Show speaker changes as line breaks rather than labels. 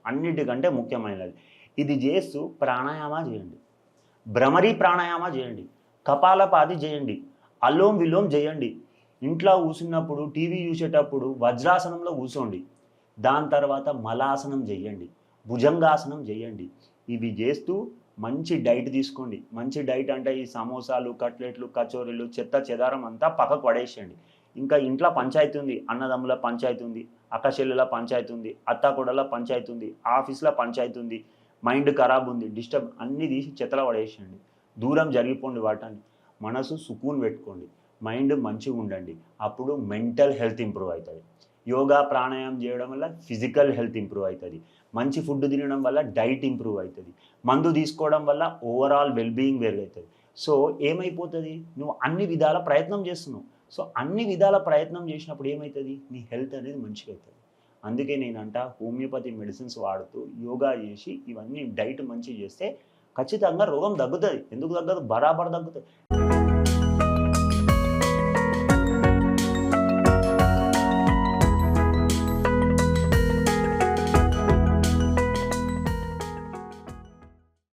అన్నిటికంటే ముఖ్యమైనది. ఇది చేస్తూ ప్రాణాయామ చేయండి. భ్రమరీ ప్రాణాయామ చేయండి. కపాలపాతి చేయండి. అలోమ్ విలోమ్ చేయండి. ఇంట్లో కూర్చున్నప్పుడు టీవీ చూసేటప్పుడు వజ్రాసనంలో కూర్చోండి. దాని తర్వాత మలాసనం చేయండి. భుజంగాసనం చేయండి. ఇవి చేస్తూ మంచి డైట్ తీసుకోండి. మంచి డైట్ అంటే ఈ సమోసాలు, కట్లెట్లు, కచోరీలు, చెత్త చెదారం అంతా పక్కకు పడేసేయండి. ఇంకా ఇంట్లో పంచాయతీ ఉంది. అన్నదమ్ముల పంచాయతీ ఉంది. అక్కచెల్లెల పంచాయతీ ఉంది. అత్తాకోడళ్ళ పంచాయతీ ఉంది. ఆఫీస్‌లో పంచాయతీ ఉంది. మైండ్ ఖరాబ్ ఉంది. డిస్టర్బ్ అన్నీ తీసి చెత్తలో పడేసేయండి. దూరం జరిగిపోండి వాటన్ని. మనసు సుకూన్ పెట్టుకోండి. మైండ్ మంచిగా ఉండండి. అప్పుడు మెంటల్ హెల్త్ ఇంప్రూవ్ అవుతుంది. యోగా ప్రాణాయామం చేయడం వల్ల ఫిజికల్ హెల్త్ ఇంప్రూవ్ అవుతుంది. మంచి ఫుడ్ తినడం వల్ల డైట్ ఇంప్రూవ్ అవుతుంది. మందు తీసుకోవడం వల్ల ఓవరాల్ వెల్‌బీయింగ్ మెరుగవుతుంది. సో ఏమైపోతుంది? నువ్వు అన్ని విధాల ప్రయత్నం చేస్తున్నావు. సో అన్ని విధాల ప్రయత్నం చేసినప్పుడు ఏమైతుంది? నీ హెల్త్ అనేది మంచిగా అవుతుంది. అందుకే నేనంట హోమియోపతి మెడిసిన్స్ వాడుతూ యోగా చేసి ఇవన్నీ డైట్ మంచిగా చేస్తే ఖచ్చితంగా రోగం తగ్గుతుంది. ఎందుకు తగ్గదు? బరాబర్ తగ్గుతుంది.